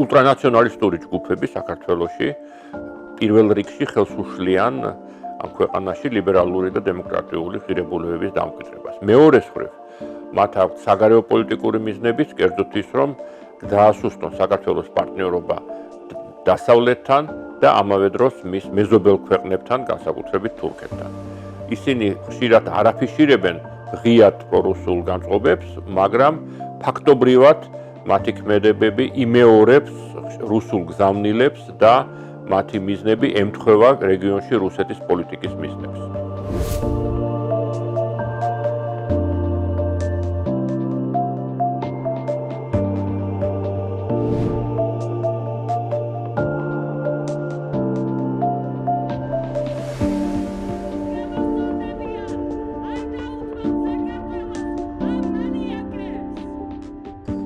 ულტრანაციონალისტური ჯგუფები საქართველოში პირველ რიგში ხელს უშლიან ამ ქვეყანაში ლიბერალური და დემოკრატიული ღირებულებების დამკვიდრებას. მეორე მხრივ, მათ აქვთ საგარეო პოლიტიკური მიზნებიც, კერძოდ ის, რომ დაასუსტონ საქართველოს პარტნიორობა დასავლეთთან და ამავე დროს მის მეზობელ ქვეყნებთან, განსაკუთრებით თურქეთთან. ისინი ხშირად არ აფიშირებენ ღიად პრორუსულ განწყობებს, მაგრამ ფაქტობრივად მათი ქმედებები იმეორებს რუსულ გზავნილებს და მათი მიზნები ემთხვევა რეგიონში რუსეთის პოლიტიკის მიზნებს.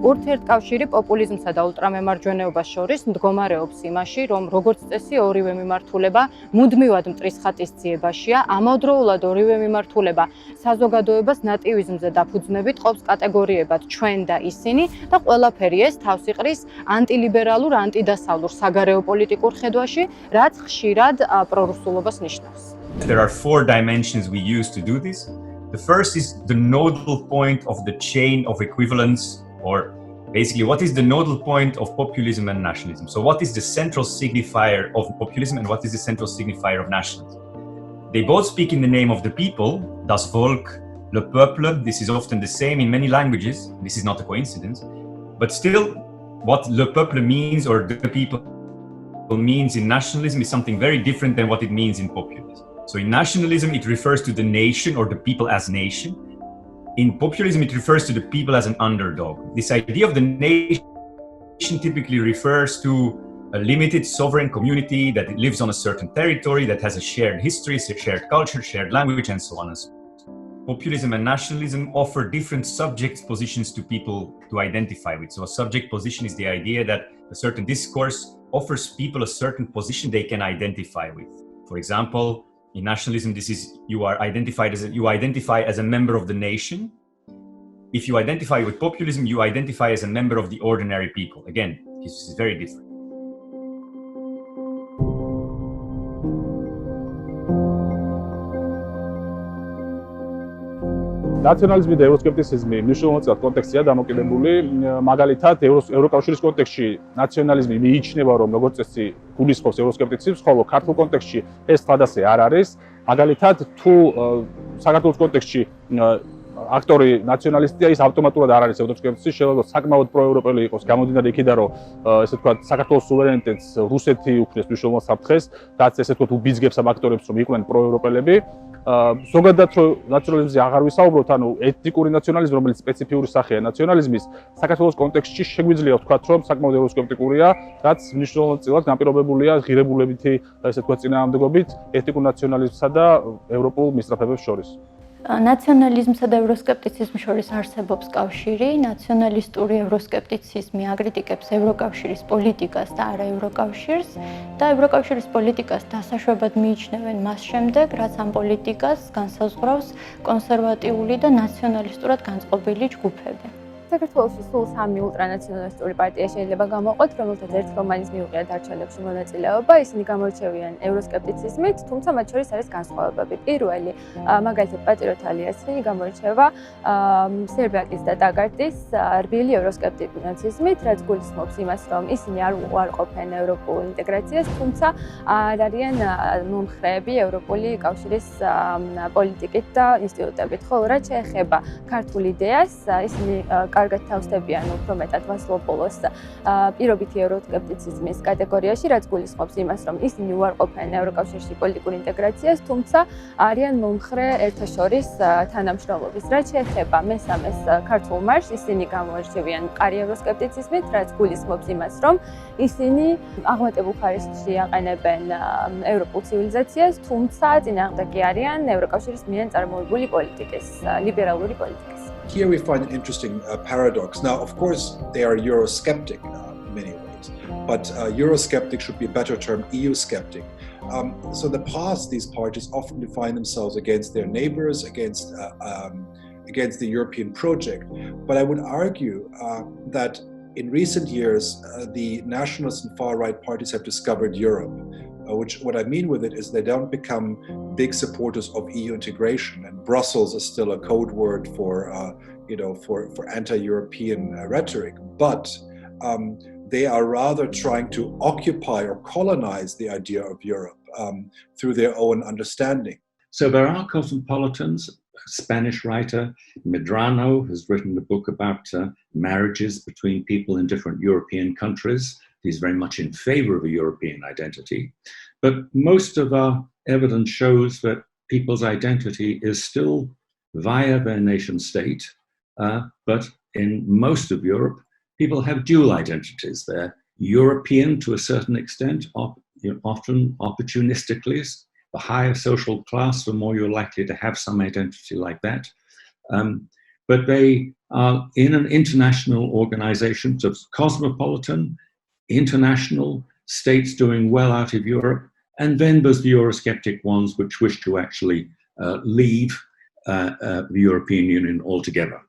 ურთიერთკავშირი პოპულიზმსა და ულტრამემარჯვენეობას შორის მდგომარეობს იმაში, რომ როგორც წესი ორივე მიმართულება მუდმივად მტრის ხატის ძიებაშია, ამავდროულად ორივე მიმართულება საზოგადოებას ნატივიზმზე დაფუძნებით ყოფს კატეგორიებად ჩვენ და ისინი და ყველაფერი ეს თავს იყრის ანტილიბერალურ, ანტიდასავლურ საგარეო პოლიტიკურ ხედვაში, რაც ხშირად პრორუსულობას ნიშნავს. There are four dimensions we use to do this. The first is the nodal point of the chain of equivalence, or basically what is the nodal point of populism and nationalism. So what is the central signifier of populism and what is the central signifier of nationalism? They both speak in the name of the people, das Volk, le peuple. This is often the same in many languages. This is not a coincidence. But still, what le peuple means or the people means in nationalism is something very different than what it means in populism. So in nationalism, it refers to the nation or the people as nation. In populism, it refers to the people as an underdog. This idea of the nation typically refers to a limited sovereign community that lives on a certain territory, that has a shared history, shared culture, shared language, and so on and so on. Populism and nationalism offer different subject positions to people to identify with. So a subject position is the idea that a certain discourse offers people a certain position they can identify with. For example, in nationalism, this is you identify as a member of the nation. If you identify with populism, you identify as a member of the ordinary people. Again, this is very different. ნაციონალიზმი და ევროსკეპტიციზმი მნიშვნელოვნად კონტექსტია დამოკიდებული. მაგალითად, ევროკავშირის კონტექსტში ნაციონალიზმი მიიჩნევა, რომ როგორც წესი გულისხმობს ევროსკეპტიციზმს, ხოლო ქართულ კონტექსტში ეს სხვადასხვა არ არის. მაგალითად, თუ საქართველოს კონტექსტში აქტორი ნაციონალისტია, ის ავტომატურად არ არის ევროსკეპტიცი, შეიძლება საკმაოდ პროევროპელი იყოს, გამომდინარე იქიდან, რომ ესე ვთქვათ, საქართველოს სუვერენიტეტს რუსეთი უქმნის მნიშვნელოვან საფრთხეს, რაც ესე ვთქვათ, უბიძგებს ამ აქტორებს, რომ იყვნენ პროევროპელები. ზოგადად რომ ნაციონალიზმზე აღარ ვისაუბროთ, ანუ ეთნიკური ნაციონალიზმი, რომელიც სპეციფიური სახეა ნაციონალიზმის, საქართველოს კონტექსტში შეგვიძლია ვთქვათ, რომ საკმაოდ ევროსკეპტიკურია, რაც მნიშვნელოვნად განპირობებულია ღირებულებითი, ესე ვთქვათ, წინააღმდეგობით ეთნიკურ ნაციონალიზმსა და ევროპულ მისწრაფებებს შორის. ნაციონალიზმსა და ევროსკეპტიციზმის შორის არსებობს კავშირი. ნაციონალისტური ევროსკეპტიციზმი აკრიტიკებს ევროკავშირის პოლიტიკას და არა ევროკავშირს და ევროკავშირის პოლიტიკას დასაშვებად მიიჩნევენ მას შემდეგ, რაც ამ პოლიტიკას განსაზღვრავს კონსერვატიული და ნაციონალისტურად განწყობილი ჯგუფები. საქართველოში სულ 3 ულტრანაციონალისტური პარტია შეიძლება გამოყოთ, რომელთაც ერთხელ მაინც მიუღია დარჩენებში მონაწილეობა. ისინი გამოირჩევიან ევროსკეპტიციზმით, თუმცა მათ შორის არის განსხვავებები. პირველი, მაგალითად, პატრიოტ ალიასი გამოირჩევა სერბიაკის და ტაგარტის რბილი ევროსკეპტიციზმით, რაც გულისხმობს იმას, რომ ისინი არ უარყოფენ ევროპულ ინტეგრაციას, თუმცა არ არიან მომხრეები ევროპული კავშირის პოლიტიკით და ინსტიტუტებით. ხოლო რაც შეეხება ქართულ იდეას, ისინი კარგად თავსდებიან უფრო მეტად ვასლოპოლოს პირობითი ევროსკეპტიციზმის კატეგორიაში, რაც გულისხმობს იმას, რომ ისინი უარყოფენ ევროკავშირში პოლიტიკურ ინტეგრაციას, თუმცა არიან მომხრე ერთაშორის თანამშრომლობის. რაც შეეხება მესამეს ქართულ მარშს, ისინი გამოირჩევიან მყარი ევროსკეპტიციზმით, რაც გულისხმობს იმას, რომ ისინი აღმატებულ ხარისხში აყენებენ ევროპულ ცივილიზაციას, თუმცა წინააღმდეგი არიან ევროკავშირის მიერ წარმოებული პოლიტიკის, ლიბერალური პოლიტიკის. Here we find an interesting paradox. Now, of course, they are Eurosceptic in many ways. themselves. But Eurosceptic should be a better term, EU skeptic. So in the past, these parties often define themselves against their neighbors, against the European project. But I would argue that in recent years, the nationalist and far-right parties have discovered Europe. What I mean with it is they don't become big supporters of EU integration, and Brussels is still a code word for anti-European rhetoric. But they are rather trying to occupy or colonize the idea of Europe through their own understanding. So there are cosmopolitans. A Spanish writer, Medrano, has written a book about marriages between people in different European countries. He's very much in favor of a European identity. But most of our evidence shows that people's identity is still via their nation state. But in most of Europe, people have dual identities. They're European to a certain extent, often opportunistically. The higher social class, the more you're likely to have some identity like that. But they are in an international organization, so cosmopolitan, international, states doing well out of Europe. And then there's the Eurosceptic ones which wish to actually leave the European Union altogether.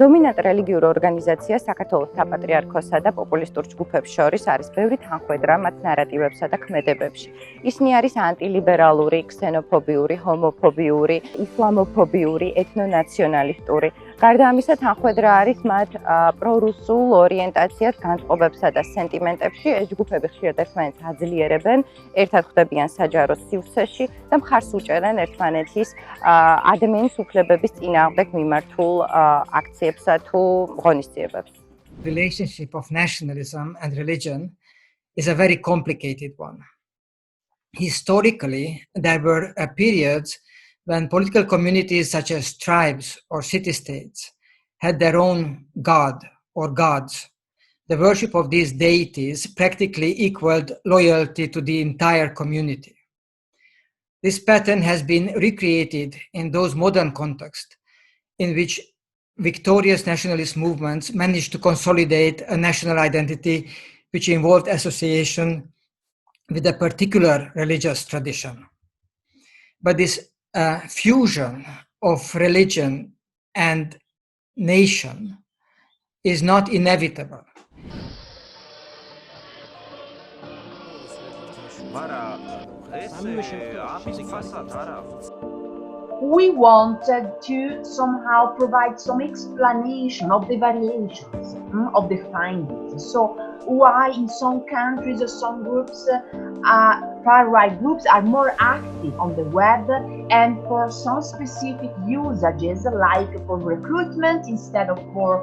დომინანტ რელიგიურ ორგანიზაცია საქართველოს საპატრიარქოსა და პოპულისტურ ჯგუფებს შორის არის ბევრი თანხმედრა მათ ნარატივებსა და ქმედებებში. ისინი არის ანტილიბერალური, ქსენოფობიური, ჰომოფობიური, ისლამოფობიური, ეთნონაციონალისტური. გარდა ამისა, თანხმედრა არის მათ პრორუსულ ორიენტაციას განწყობებსა და სენტიმენტებში. ეს ჯგუფები ხშირად ერთმანეთს აძლიერებენ, ერთად ხვდებიან საჯარო სივრცეში და მხარს უჭერენ ერთმანეთის ადამიანის უფლებების წინააღმდეგ მიმართულ აქციებსა თუ ღონისძიებებს. Relationship of nationalism and religion is a very complicated one. Historically, there were periods when political communities such as tribes or city-states had their own god or gods. The worship of these deities practically equaled loyalty to the entire community. This pattern has been recreated in those modern contexts in which victorious nationalist movements managed to consolidate a national identity which involved association with a particular religious tradition. But this fusion of religion and nation is not inevitable. We wanted to somehow provide some explanation of the variations of the findings. So why in some countries or some groups, far-right groups are more active on the web, and for some specific usages like for recruitment instead of for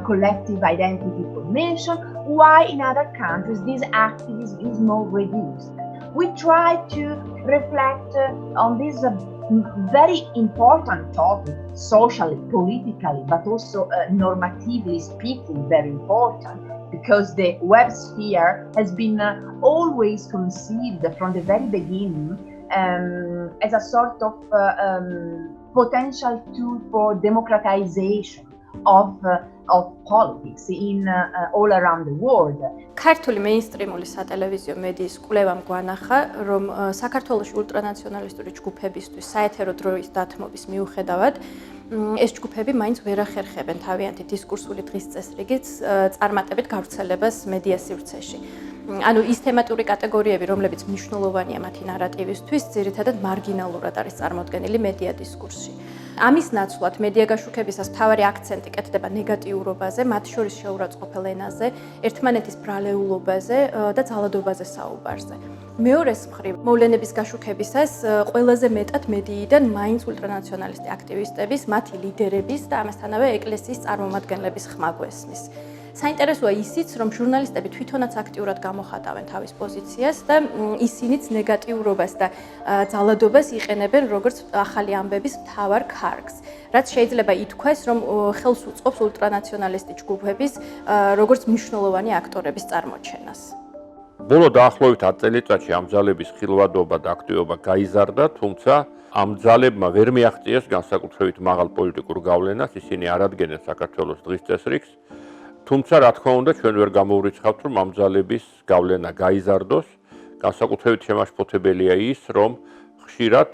collective identity formation, why in other countries this activism is more reduced. We try to reflect on this very important topic, socially, politically, but also normatively speaking, very important, because the web sphere has been always conceived from the very beginning as a sort of potential tool for democratization of politics in all around the world. ქართული მეინსტრიმული სატელევიზიო მედიის კვლევამ გვანახა, რომ საქართველოში ულტრანაციონალისტური ჯგუფებისთვის საეთერო დროის დათმობის მიუხედავად, ეს ჯგუფები მაინც ვერ ახერხებენ თავიანთი დისკურსული დღის წესრიგით წარმატებით გავრცელებას მედია სივრცეში. ანუ ის თემატური კატეგორიები, რომლებიც მნიშვნელოვანია მათი ნარატივისთვის, ძირითადად მარგინალურად არის წარმოდგენილი მედია დისკურსში. ამის ნაცვლად მედია გაშუქებისას მთავარი აქცენტი კეთდება ნეგატიურობაზე, მათ შორის შეურაცხყოფელ ენაზე, ერთმანეთის ბრალეულობაზე და ძალადობაზე საუბარზე. მეორეს მხრივ, მოვლენების გაშუქებისას ყველაზე მეტად მედიიდან მაინც ულტრანაციონალისტი აქტივისტების, მათი ლიდერების და ამასთანავე ეკლესიის წარმომადგენლების ხმა გვესმის. საინტერესოა ისიც, რომ ჟურნალისტები თვითონაც აქტიურად გამოხატავენ თავის პოზიციას და ისინიც ნეგატიურობას და ძალადობას იყენებენ როგორც ახალი ამბების მთავარ ქარგს, რაც შეიძლება ითქვას, რომ ხელს უწყობს ულტრანაციონალისტი ჯგუფების როგორც მნიშვნელოვანი აქტორების წარმოჩენას. ბოლო დაახლოებით 10 წელიწადში ამ ძალების ხილვადობა და აქტივობა გაიზარდა, თუმცა ამ ძალებმა ვერ მიაღწიეს განსაკუთრებით მაღალ პოლიტიკურ გავლენას, ისინი არ ადგენენ საქართველოს დღის წესრიგს. თუმცა, რა თქმა უნდა, ჩვენ ვერ გამოვრიცხავთ, რომ ამ ძალების გავლენა გაიზარდოს. განსაკუთრებით შემაშფოთებელია ის, რომ ხშირად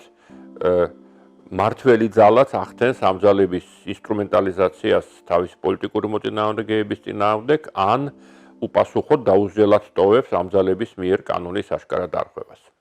მართველი ძალაც ახდენს ამ ძალების ინსტრუმენტალიზაციას თავის პოლიტიკური მოწინააღმდეგეების წინააღმდეგ, ან უპასუხოდ დაუსჯელად ტოვებს ამ ძალების მიერ კანონის აშკარა დარღვევას.